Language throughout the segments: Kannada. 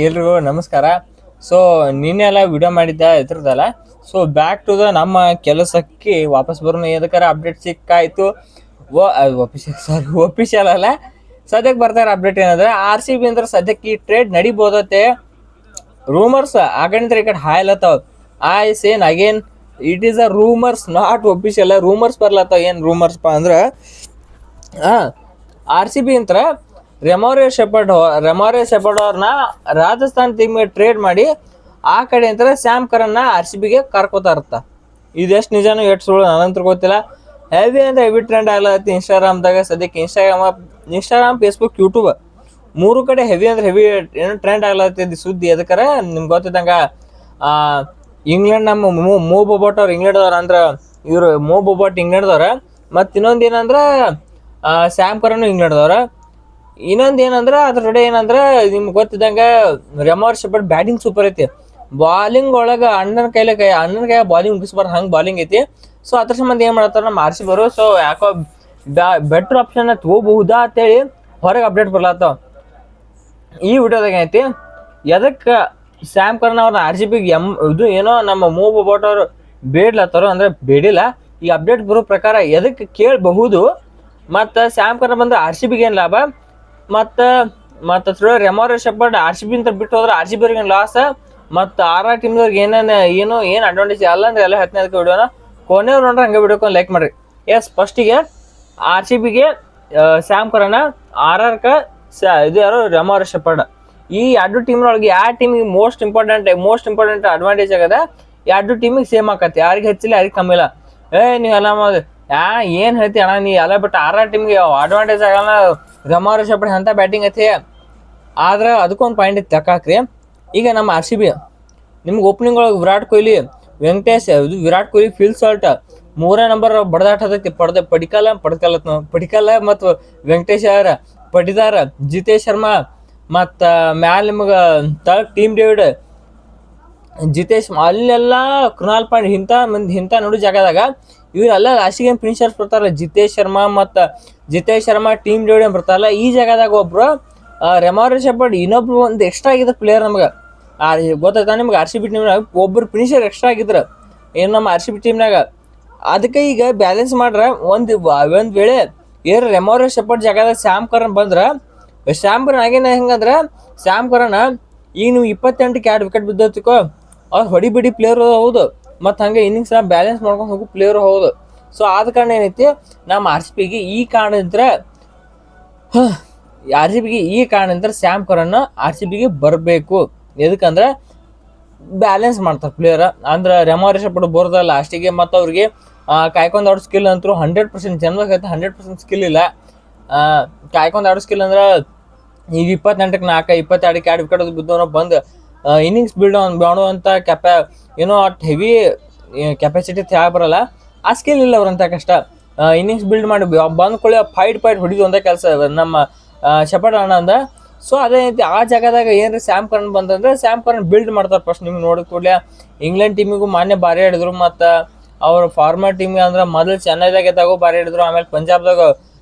ಎಲ್ರಿಗೂ ನಮಸ್ಕಾರ. ಸೊ ನಿನ್ನೆಲ್ಲ ವಿಡಿಯೋ ಮಾಡಿದ್ದ ಇದ್ರದಲ್ಲ. ಸೊ ಬ್ಯಾಕ್ ಟು ದ ನಮ್ಮ ಕೆಲಸಕ್ಕೆ ವಾಪಸ್ ಬರೋಣ. ಎದಕ್ಕಾರ ಅಪ್ಡೇಟ್ ಸಿಕ್ಕಾಯ್ತು. ಒಫಿಷಿಯಲ್ ಅಲ್ಲ, ಸದ್ಯಕ್ಕೆ ಬರ್ತಾರೆ ಅಪ್ಡೇಟ್. ಏನಂದ್ರೆ RCB ಅಂದ್ರೆ ಸದ್ಯಕ್ಕೆ ಈ ಟ್ರೇಡ್ ನಡಿಬೋದತ್ತೆ. ರೂಮರ್ಸ್ ಆಗಂದ್ರೆ ಈ ಕಡೆ ಹಾಯ್ಲತ್ತಾವ. I said again it is a rumours, not official. Rumours ಬರ್ಲತ್ತಾವ. ಏನು ರೂಮರ್ಸ್ಪ ಅಂದ್ರೆ RCB ಅಂತ ರೆಮೋರೆ ಶೆಪರ್ಡ್ ಅವ್ರನ್ನ ರಾಜಸ್ಥಾನ್ ಟೀಮ್ಗೆ ಟ್ರೇಡ್ ಮಾಡಿ ಆ ಕಡೆ ಅಂತಾರೆ ಸ್ಯಾಮ್ ಕರನ್ನ RCBಗೆ ಕರ್ಕೋತಾ ಇರ್ತ. ಇದೆಷ್ಟು ನಿಜಾನು ಎಷ್ಟು ಸುಳ್ಳು ನನಗಂತೂ ಗೊತ್ತಿಲ್ಲ. ಹೆವಿ ಅಂದ್ರೆ ಹೆವಿ ಟ್ರೆಂಡ್ ಆಗ್ಲತ್ತಿ ಇನ್ಸ್ಟಾಗ್ರಾಮ್ದಾಗ. ಸದ್ಯಕ್ಕೆ ಇನ್ಸ್ಟಾಗ್ರಾಮ್ ಫೇಸ್ಬುಕ್ ಯೂಟ್ಯೂಬ್ ಮೂರು ಕಡೆ ಹೆವಿ ಅಂದ್ರೆ ಹೆವಿ ಏನೋ ಟ್ರೆಂಡ್ ಆಗ್ಲತ್ತಿದ್ದು ಸುದ್ದಿ. ಅದಕ್ಕಾರ ನಿಮ್ಗೆ ಗೊತ್ತಿದ್ದಂಗ ಇಂಗ್ಲೆಂಡ್ ನಮ್ಮ ಮೋ ಬೊಬಾಟ್ ಅವ್ರು ಇಂಗ್ಲೆಂಡ್ದವ್ರ ಅಂದ್ರೆ ಇವರು ಮೋ ಬೊಬಾಟ್ ಇಂಗ್ಲೆಂಡ್ದವ್ರ. ಮತ್ತು ಇನ್ನೊಂದು ಏನಂದ್ರೆ ಸ್ಯಾಮ್ ಕರನು ಇಂಗ್ಲೆಂಡ್ದವ್ರ. ಇನ್ನೊಂದು ಏನಂದ್ರೆ ಅದ್ರ ಜೊತೆ ಏನಂದ್ರೆ ನಿಮ್ಗೆ ಗೊತ್ತಿದ್ದಂಗೆ ರೆಮೋರೆ ಶೆಪರ್ಡ್ ಬ್ಯಾಟಿಂಗ್ ಸೂಪರ್ ಐತಿ. ಬಾಲಿಂಗ್ ಒಳಗೆ ಅಣ್ಣನ ಕೈ ಬಾಲಿಂಗ್ ಮುಗಿಸ್ಬಾರ್ದು ಹಂಗೆ ಬಾಲಿಂಗ್ ಐತಿ. ಸೊ ಅದ್ರ ಸಂಬಂಧ ಏನು ಮಾಡತ್ತಾರ ನಮ್ಮ RCB ಬರೋ. ಸೊ ಯಾಕೋ ಬೆಟ್ರ್ ಆಪ್ಷನ್ ತಗೋಬಹುದಾ ಅಂತೇಳಿ ಹೊರಗೆ ಅಪ್ಡೇಟ್ ಬರ್ಲತ್ತಾವ. ಈ ವಿಡಿಯೋದಾಗ ಐತಿ ಎದಕ್ಕೆ ಸ್ಯಾಮ್ ಕರ್ನ್ ಅವ್ರನ್ನ RCBಗೆ ಇದು ಏನೋ ನಮ್ಮ ಮೋ ಬೊಬಾಟ್ ಅವ್ರು ಬೇಡ್ಲತ್ತಾರೋ ಅಂದ್ರೆ ಬೇಡಿಲ್ಲ. ಈ ಅಪ್ಡೇಟ್ ಬರೋ ಪ್ರಕಾರ ಎದಕ್ಕೆ ಕೇಳಬಹುದು. ಮತ್ತು ಸ್ಯಾಮ್ ಕರ್ನ್ ಬಂದ್ರೆ RCBಗೆ ಏನು ಲಾಭ, ಮತ್ತು ರೆಮೋರೆ ಶೆಪರ್ಡ್ RCB ಅಂತ ಬಿಟ್ಟು ಹೋದ್ರೆ RCB ಅವ್ರಿಗೆ ಲಾಸ್. ಮತ್ತು ಟೀಮ್ದವ್ರಿಗೆ ಏನು ಅಡ್ವಾಂಟೇಜ್ ಅಲ್ಲ ಅಂದ್ರೆ ಎಲ್ಲ ಹತ್ತನೇ ವಿಡಿಯೋನ ಕೊನೆಯವ್ರು ನೋಡ್ರೆ ಹಂಗೆ ವಿಡಿಯೋಕೊಂಡು ಲೈಕ್ ಮಾಡಿರಿ. ಫಸ್ಟಿಗೆ RCBಗೆ ಸ್ಯಾಮ್ ಕರನ್ನ, ಇದು ಯಾರು ರೆಮೋರೆ ಶೆಪರ್ಡ್. ಈ ಎರಡು ಟೀಮ್ನೊಳಗೆ ಯಾವ ಟೀಮಿಗೆ ಮೋಸ್ಟ್ ಇಂಪಾರ್ಟೆಂಟ್ ಅಡ್ವಾಂಟೇಜ್ ಆಗದ ಎರಡು ಟೀಮಿಗೆ ಸೇಮ್ ಆಕತಿ. ಯಾರಿಗೆ ಹೆಚ್ಚಿಲ್ಲ ಯಾರಿಗೆ ಕಮ್ಮಿ ಇಲ್ಲ. ನೀವೆಲ್ಲ ಏನು ಹೇಳ್ತಿ ಅಣ್ಣ ನೀ ಎಲ್ಲ, ಬಟ್ ಟೀಮ್ಗೆ ಅಡ್ವಾಂಟೇಜ್ ಆಗಲ್ಲ. ರೆಮೋರೆ ಶೆಪರ್ಡ್ ಅಂತ ಬ್ಯಾಟಿಂಗ್ ಐತಿ. ಆದ್ರೆ ಅದಕ್ಕೊಂದು ಪಾಯಿಂಟ್ ಐತಿ ತಕ್ಕಾಕ್ರಿ. ಈಗ ನಮ್ಮ RCB ನಿಮ್ಗೆ ಓಪನಿಂಗ್ ಒಳಗೆ ವಿರಾಟ್ ಕೊಹ್ಲಿ ಫೀಲ್ ಸಾಲ್ಟ್ 3ನೇ ನಂಬರ್ ಬಡದಾಟದೈತಿ. ಪಡಿಕಲ್ ಮತ್ತು ವೆಂಕಟೇಶ್ ಅವರ ಪಟಿದಾರ, ಜಿತೇಶ್ ಶರ್ಮಾ ಮತ್ತು ಮ್ಯಾಲ ನಿಮಗೆ ತಳಗ್ ಟೀಮ್ ಡೇವಿಡ್, ಜಿತೇಶ್ ಅಲ್ಲೆಲ್ಲ ಕೃಣಾಲ್ ಪಾಂಡ್ಯ ಇಂಥ ನೋಡಿ ಜಾಗದಾಗ ಇವರೆಲ್ಲ ಲಾಸ್ಟಿಗೆ ಫಿನಿಷರ್ಸ್ ಬರ್ತಾರಲ್ಲ. ಜಿತೇಶ್ ಶರ್ಮಾ ಟೀಮ್ ಡೇವಿಡ್ ಬರ್ತಾರಲ್ಲ. ಈ ಜಾಗದಾಗ ಒಬ್ರು ರೆಮೋರೆ ಶೆಪರ್ಡ್ ಇನ್ನೊಬ್ರು ಒಂದು ಎಕ್ಸ್ಟ್ರಾ ಆಗಿದ್ದ ಪ್ಲೇಯರ್ ನಮ್ಗೆ ಗೊತ್ತಾಯ್ತಾ ನಿಮ್ಗೆ. RCB ಟೀಮ್ನಾಗ ಒಬ್ಬರು ಫಿನಿಷರ್ ಎಕ್ಸ್ಟ್ರಾ ಆಗಿದ್ರು ಏನು ನಮ್ಮ RCB ಟೀಮ್ನಾಗ. ಅದಕ್ಕೆ ಈಗ ಬ್ಯಾಲೆನ್ಸ್ ಮಾಡ್ರೆ ಒಂದು ವೇಳೆ ಏರ್ ರೆಮೋರೆ ಶೆಪರ್ಡ್ ಜಾಗದಾಗ ಸ್ಯಾಮ್ ಕರನ್ ಬಂದ್ರೆ, ಸ್ಯಾಮ್ ಕರನ್ ಆಗೇನ ಹೆಂಗಂದ್ರೆ ಸ್ಯಾಮ್ ಕರನ್ ಈಗ ನೀವು 28ಕ್ಕೆ 2 ವಿಕೆಟ್ ಬಿದ್ದೋತಿಕೋ ಅವ್ರು ಹೊಡಿಬಿಡಿ ಪ್ಲೇಯರು ಹೌದು, ಮತ್ತು ಹಂಗೆ ಇನ್ನಿಂಗ್ಸ್ ಬ್ಯಾಲೆನ್ಸ್ ಮಾಡ್ಕೊಂಡು ಹೋಗೋ ಪ್ಲೇಯರು ಹೌದು. ಸೊ ಆದ ಕಾರಣ ಏನೈತಿ ನಮ್ಮ RCBಗೆ ಈ ಕಾರಣದಿಂದ ಸ್ಯಾಮ್ ಕರನ್ RCBಗೆ ಬರಬೇಕು. ಎದಕ್ಕಂದ್ರೆ ಬ್ಯಾಲೆನ್ಸ್ ಮಾಡ್ತಾರೆ ಪ್ಲೇಯರ್. ಅಂದ್ರೆ ರೆಮೋರೆ ಶೆಪರ್ಡ್ ಬೋರ್ದಲ್ಲ ಲಾಸ್ಟಿಗೆ. ಮತ್ತು ಅವ್ರಿಗೆ ಕಾಯ್ಕೊಂಡು ಆಡೋ ಸ್ಕಿಲ್ ಅಂತೂ 100% ಜನಕ್ಕೆ 100% ಸ್ಕಿಲ್ ಇಲ್ಲ. ಕಾಯ್ಕೊಂಡು ಆಡೋ ಸ್ಕಿಲ್ ಅಂದ್ರೆ ಈಗ 28ಕ್ಕೆ 4, 22ಕ್ಕೆ 2 ವಿಕೆಟ್ ಬಿದ್ದವನು ಬಂದು ಇನ್ನಿಂಗ್ಸ್ ಮಾಡುವಂಥ ಏನೋ ಅಟ್ ಹೆವಿ ಕೆಪಾಸಿಟಿ ಬರಲ್ಲ. ಆ ಸ್ಕಿಲ್ ಇಲ್ಲ ಅವ್ರಂತ ಕಷ್ಟ. ಇನ್ನಿಂಗ್ಸ್ ಬಿಲ್ಡ್ ಮಾಡಿ ಬಂದ್ಕೊಳ್ಳಿ ಫೈಟ್ ಹೊಡಿದು ಒಂದೇ ಕೆಲಸ ನಮ್ಮ ಶೆಪರ್ಡ್ ಅಣ್ಣ ಅಂದ. ಸೊ ಅದೇ ರೀತಿ ಆ ಜಾಗದಾಗ ಏನ್ರಿ ಸ್ಯಾಮ್ ಕರ್ನ್ ಬಂತಂದ್ರೆ ಸ್ಯಾಮ್ ಕರ್ನ್ ಬಿಲ್ಡ್ ಮಾಡ್ತಾರೆ. ಫಸ್ಟ್ ನಿಮ್ಗೆ ನೋಡಿದ ಕೂಡಲೇ ಇಂಗ್ಲೆಂಡ್ ಟೀಮಿಗೂ ಮಾನ್ಯ ಬಾರಿ ಆಡಿದ್ರು. ಮತ್ತು ಅವ್ರ ಫಾರ್ಮರ್ ಟೀಮ್ಗೆ ಅಂದ್ರೆ ಮೊದಲು ಚೆನ್ನೈದಾಗ ಎದ್ದಾಗೂ ಬಾರಿ ಆಡಿದ್ರು. ಆಮೇಲೆ ಪಂಜಾಬ್ದಾಗ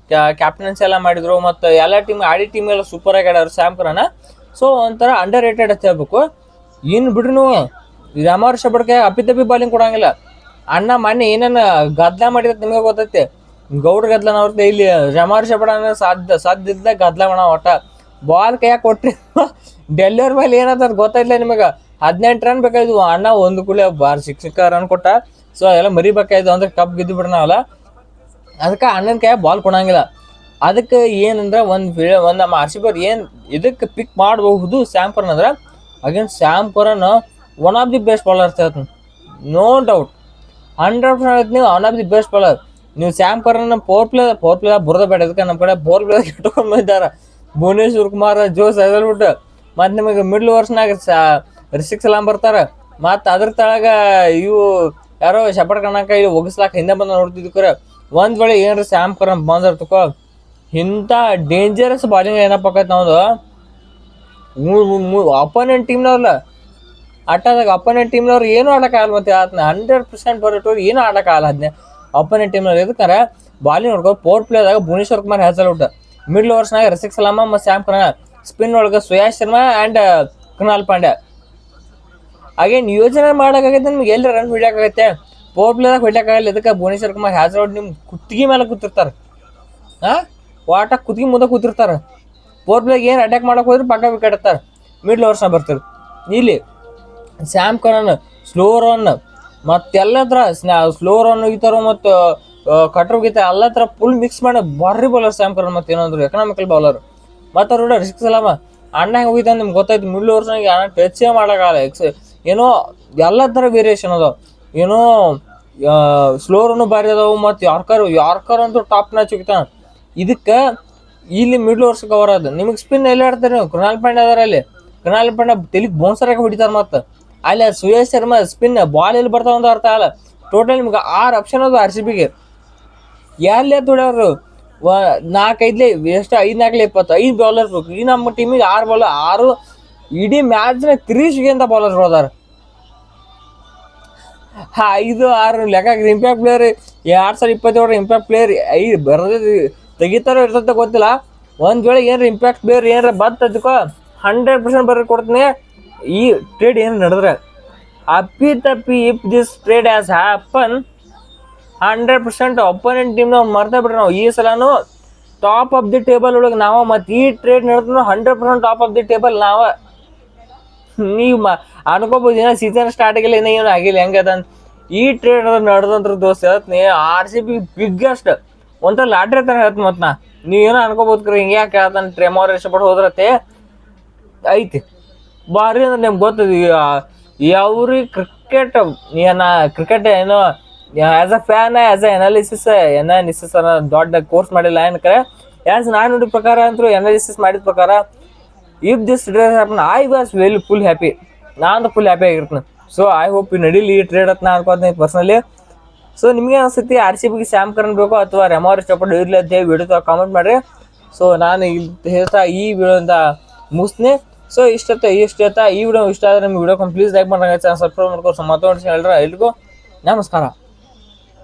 ಕ್ಯಾಪ್ಟನ್ಸಿ ಎಲ್ಲ ಮಾಡಿದ್ರು. ಮತ್ತು ಎಲ್ಲ ಟೀಮ್ ಎಲ್ಲ ಸೂಪರ್ ಆಗಿ ಆಡೋರು ಸ್ಯಾಮ್ ಕರ್ನ್. ಸೊ ಒಂಥರ ಅಂಡರ್ ರೇಟೆಡ್ ಅಂತ ಹೇಳ್ಬೇಕು. ಇನ್ನು ಬಿಡ್ರಿ ನೀವು ರೆಮೋರೆ ಶೆಪರ್ಡ್ಗೆ ಅಪ್ಪಿತಪ್ಪಿ ಬಾಲಿಂಗ್ ಕೊಡಂಗಿಲ್ಲ. ಅಣ್ಣ ಮೊನ್ನೆ ಏನೇನು ಗದ್ದಲ ಮಾಡಿದ ನಿಮಗೆ ಗೊತ್ತೈತಿ. ಗೌಡ್ರ ಗದ್ದಲ ಅವ್ರದ್ದು ಇಲ್ಲಿ ರೆಮೋರೆ ಶೆಪರ್ಡ್ ಅಂದ್ರೆ ಸಾಧ್ಯ ಗದ್ದಲ ಮಾಡ ಒಟ್ಟ ಬಾಲ್ ಕೈಯಾಗ ಕೊಟ್ರಿ ಡೆಲ್ಲಿಯವ್ರ ಮೇಲೆ ಏನಂತ ಗೊತ್ತಾಯ್ತಿಲ್ಲ ನಿಮಗೆ. 18 ರನ್ ಬೇಕಾಯ್ತು ಅಣ್ಣ ಒಂದು ಕೂಡಲೇ 6 ರನ್ ಕೊಟ್ಟ. ಸೊ ಅದೆಲ್ಲ ಮರಿಬೇಕಾಯ್ತು ಅಂದ್ರೆ ಕಪ್ ಗೆದ್ದು ಬಿಡೋಣವಲ್ಲ. ಅದಕ್ಕೆ ಅಣ್ಣನ ಕೈಯಾಗ ಬಾಲ್ ಕೊಡಂಗಿಲ್ಲ. ಅದಕ್ಕೆ ಏನಂದ್ರೆ ಒಂದು ನಮ್ಮ RCB ಅವ್ರು ಏನು ಇದಕ್ಕೆ ಪಿಕ್ ಮಾಡಬಹುದು ಸ್ಯಾಮ್ ಕರ್ನ್ ಅಂದ್ರೆ, again Sam Curran one of the best bowler ಹೇಳ್ತೀನಿ, ನೋ ಡೌಟ್ 100%. ನೀವು one of the best bowler. ನೀವು ಸ್ಯಾಮ್ ಕರ್ನ್ ಪವರ್ ಪ್ಲೇ ಬರೋದ ಬೇಡ. ಅದಕ್ಕೆ ನಮ್ಮ ಕಡೆ ಪವರ್ ಪ್ಲೇ ಇಟ್ಕೊಂಡ್ಬಂದಿದ್ದಾರೆ ಭುವನೇಶ್ವರ್ ಕುಮಾರ್, ಜೋಸ್ ಬಿಟ್ಟು. ಮತ್ತು ನಿಮಗೆ ಮಿಡ್ಲ್ ಓವರ್ಸ್ನಾಗ ರಿಷಿಕ್ ಸಲಾಮ್ ಬರ್ತಾರೆ. ಮತ್ತು ಅದ್ರ ತಳಗ ಇವು ಯಾರೋ ಶೆಪರ್ಡ್ ಕಣಕ ಇಲ್ಲಿ ಒಗಿಸ್ಲಾಕ ಹಿಂದೆ ಬಂದು ನೋಡ್ತಿದ್ಕರ. ಒಂದು ವೇಳೆ ಏನ್ರಿ ಸ್ಯಾಮ್ ಕರ್ನ್ ಬಂದ್ರೆ ತಕೋ ಇಂಥ ಡೇಂಜರಸ್ ಬಾಲಿಂಗ್ ಏನಪ್ಪ ಆಕೈತೆ ನಾವು ಅಪೋನೆಂಟ್ ಟೀಮ್ನವ್ರಲ್ಲ ಆಟದಾಗ. ಅಪೋನೆಂಟ್ ಟೀಮ್ನವ್ರು ಏನೂ ಆಡೋಕ್ಕಾಗಲ್ಲ. ಮತ್ತು 100% ಬರೋಟವ್ರು ಏನೂ ಆಡೋಕ್ಕಾಗಲ್ಲ ಅದನ್ನೇ ಅಪೋನೆಂಟ್ ಟೀಮ್ನವ್ರು. ಎದಕ್ಕಾರ ಬಾಲಿಂಗ್ ನೋಡ್ಕೊ ಪವರ್ ಪ್ಲೇದಾಗ ಭುವನೇಶ್ವರ್ ಕುಮಾರ್ ಮಿಡ್ಲ್ ಓವರ್ಸ್ನಾಗ ರಿಷಿಕ್ ಸಲಾಮ ಮತ್ತು ಸ್ಯಾಮ್ ಕರ್ನ್ ಸ್ಪಿನ್ ಒಳಗೆ ಸುಯಾಶ್ ಶರ್ಮಾ ಆ್ಯಂಡ್ ಕೃಣಾಲ್ ಪಾಂಡ್ಯ. ಅಗೇನ್ ಯೋಜನೆ ಮಾಡೋಕ್ಕಾಗೈತೆ ನಿಮ್ಗೆ ಎಲ್ಲಿ ರನ್ ಹೊಡ್ಯಾಕಾಗತ್ತೆ, ಪವರ್ ಪ್ಲೇದಾಗ ಹೊಡ್ಯಾಕಾಗಲ್ಲ. ಇದಕ್ಕೆ ಭುವನೇಶ್ವರ್ ಕುಮಾರ್ ಹ್ಯಾಸ್ರೌಡ್ ನಿಮ್ಮ ಕುತ್ತಿಗೆ ಮೇಲೆ ಕೂತಿರ್ತಾರೆ. ವಾಟ ಕುತ್ತಿಗೆ ಮುಂದೆ ಕೂತಿರ್ತಾರೆ. ಪವರ್ ಪ್ಲೇಗೆ ಏನು ಅಟ್ಯಾಕ್ ಮಾಡೋಕೆ ಹೋದ್ರೆ ಪಕ್ಕ ವಿಕೆಟ್ ಇರ್ತಾರೆ, ಮಿಡ್ಲ್ ಓವರ್ಸ್ನ ಬರ್ತಾರೆ. ಇಲ್ಲಿ ಸ್ಯಾಮ್ ಕರನ್ ಸ್ಲೋ ರನ್ ಮತ್ತೆಲ್ಲ ಥರ ಸ್ಲೋ ರನ್ ಹೋಗಿತಾರೋ ಮತ್ತು ಕಟ್ರ್ ಹೋಗಿತ ಎಲ್ಲ ಥರ ಫುಲ್ ಮಿಕ್ಸ್ ಮಾಡಿ ಭಾರಿ ಬೌಲರ್ ಸ್ಯಾಮ್ ಕರನ್. ಮತ್ತು ಏನಂದ್ರು ಎಕನಾಮಿಕಲ್ ಬೌಲರ್. ಮತ್ತು ಅವ್ರು ರಿಸ್ಕ್ ಸಲಾಮ ಅಣ್ಣ ಹೆಂಗೆ ಹೋಗಿದ್ದ ನಿಮ್ಗೆ ಗೊತ್ತಾಯ್ತು. ಮಿಡ್ಲ್ ಓವರ್ಸ್ನಾಗ ಅಣ್ಣ ಟಚೇ ಮಾಡೋಕ್ಕಾಗಲ್ಲ. ಏನೋ ಎಲ್ಲ ಥರ ವೇರಿಯೇಷನ್ ಅದಾವೆ. ಏನೋ ಸ್ಲೋ ರನ್ನು ಭಾರಿ ಅದಾವೆ ಮತ್ತು ಯಾರ್ಕರ್ ಅಂತೂ ಟಾಪ್ ಮ್ಯಾಚ್ ಹೋಗ್ತಾನೆ. ಇದಕ್ಕೆ ಇಲ್ಲಿ ಮಿಡ್ಲ್ ಓವರ್ಸ್ ಕವರ್ ಅದು. ನಿಮಗೆ ಸ್ಪಿನ್ ಎಲ್ಲಿ ಆಡ್ತಾರೆ ನೀವು? ಕೃಣಾಲ್ ಪಾಂಡ್ಯ ಅದಾರ ಅಲ್ಲಿ. ಕೃಣಾಲ್ ಪಾಂಡ್ಯ ತೆಲಿಗೆ ಬೌನ್ಸರಾಗಿ ಹೊಡಿತಾರೆ. ಮತ್ತು ಅಲ್ಲಿ ಸುಯೇಶ್ ಶರ್ಮಾ ಸ್ಪಿನ್ ಬಾಲ್ ಎಲ್ಲಿ ಬರ್ತಾವ ಅಂತ ಅರ್ಥ ಆಗಲ್ಲ. ಟೋಟಲ್ ನಿಮ್ಗೆ 6 ಆಪ್ಷನ್ ಅದು RCBಗೆ. ಎಲ್ಲಿ ಹೊಡ್ಯವ್ರು 4-5 ಎಷ್ಟು 5-4 25 ಬೌಲರ್ಸ್ ಬೇಕು. ಈ ನಮ್ಮ ಟೀಮಿಗೆ 6 ಬೌಲರ್ 6 ಇಡೀ ಮ್ಯಾಚ್ನ ಕ್ರೀಸ್ಗೆ ಅಂತ ಬೌಲರ್ಸ್ ಹೋದಾರ. 5-6 ಲೆಕ್ಕ. ಇಂಪ್ಯಾಕ್ಟ್ ಪ್ಲೇಯರ್ 2027 ಇಂಪ್ಯಾಕ್ಟ್ ಪ್ಲೇಯರ್ ಬರೋದೇ ತೆಗಿತಾರೋ ಇರ್ತದೆ ಗೊತ್ತಿಲ್ಲ. ಒಂದು ವೇಳೆ ಏನಾರ ಇಂಪ್ಯಾಕ್ಟ್ ಪ್ಲೇಯರ್ ಏನಾರ ಬರ್ತದಕ್ಕೋ 100% ಬರೀ ಕೊಡ್ತೀನಿ. ಈ ಟ್ರೇಡ್ ಏನು ನಡೆದ್ರೆ ಅಪ್ಪಿ ತಪ್ಪಿ if this trade has happen 100% opponent ಟೀಮ್ನ ಮರ್ತಾ ಬಿಡ್ರಿ. ನಾವು ಈ ಸಲನೂ ಟಾಪ್ ಆಫ್ ದಿ ಟೇಬಲ್ ಒಳಗೆ ನಾವು. ಮತ್ತು ಈ ಟ್ರೇಡ್ ನಡೆದ್ರು 100% ಟಾಪ್ ಆಫ್ ದಿ ಟೇಬಲ್ ನಾವ. ನೀವು ಅನ್ಕೋಬೋದು ಏನೋ ಸೀಸನ್ ಸ್ಟಾರ್ಟ್ ಆಗಿಲ್ಲ ಏನೋ ಏನೋ ಆಗಿಲ್ಲ ಹೆಂಗದ ಅಂತ. ಈ ಟ್ರೇಡ್ ನಡೆದಂತ್ರ ದೋಸ್ತ ಹೇಳ್ತೀನಿ RCB ಬಿಗ್ಗೆಸ್ಟ್ ಒಂಥರ ಲಾಟ್ರಿ ಥರ ಹೇಳ್ತೀನಿ. ಮತ್ತು ನೀವೇನೋ ಅನ್ಕೋಬೋದು ಕ್ರಿ ಹಿಂಗೆ ಯಾಕೆ ಹೇಳ್ತಾನೆ ಟ್ರೆಮೋರ್ ಇಷ್ಟಪಟ್ಟು ಹೋದ್ರತ್ತೆ ಐತಿ ಭಾರಿ ಅಂದ್ರೆ ನಿಮ್ಗೆ ಗೊತ್ತದ. ಯಾವ್ರಿಗೆ ಕ್ರಿಕೆಟ್ ಏನೋ as a fan as a analysis ಅನ್ನೋ ದೊಡ್ಡ ಕೋರ್ಸ್ ಮಾಡಿಲ್ಲ ಏನಕ್ಕೆ. ಆ್ಯಸ್ ನಾನು ನೋಡಿದ ಪ್ರಕಾರ ಅಂತೂ ಎನಾಲಿಸಿಸ್ ಮಾಡಿದ ಪ್ರಕಾರ if this trade happen I was full happy. ನಾನು ಫುಲ್ ಹ್ಯಾಪಿ ಆಗಿರ್ತೀನಿ. ಸೊ ಐ ಹೋಪ್ ಈ ನಡೀಲಿ ಈ ಟ್ರೇಡ್ ಅಂತ ನಾ ಅನ್ಕೋತೀನಿ ಪರ್ಸನಲಿ. ಸೊ ನಿಮಗೆ ಅನಿಸುತ್ತೆ RCBಗೆ ಸ್ಯಾಮ್ ಕರನ್ ಬೇಕು ಅಥವಾ ರೆಮೋರ್ ಇಷ್ಟಪಟ್ಟು ಇರಲಿ ಅಂತ ಹೇಳಿ ವಿಡಿಯೋ ಕಾಮೆಂಟ್ ಮಾಡಿರಿ. ಸೊ ನಾನು ಇಲ್ಲಿ ಹೇಳ್ತಾ ಈ ವಿಡಿಯೋದಿಂದ ಮುಗಿಸ್ತೀನಿ. ಸೊ ಇಷ್ಟ ಈ ವಿಡಿಯೋ ಇಷ್ಟ ಆದರೆ ನಿಮ್ಗೆ ವಿಡಿಯೋ ಪ್ಲೀಸ್ ಲೈಕ್ ಮಾಡೋಂಗೆ ಚಾನಲ್ ಸಬ್ಸ್ಕ್ರೈಬ್ ಮಾಡ್ಕೊಂಡು ಮತ್ತೊಂದು ಹೇಳ್ರೆ ಎಲ್ರಿಗೂ ನಮಸ್ಕಾರ.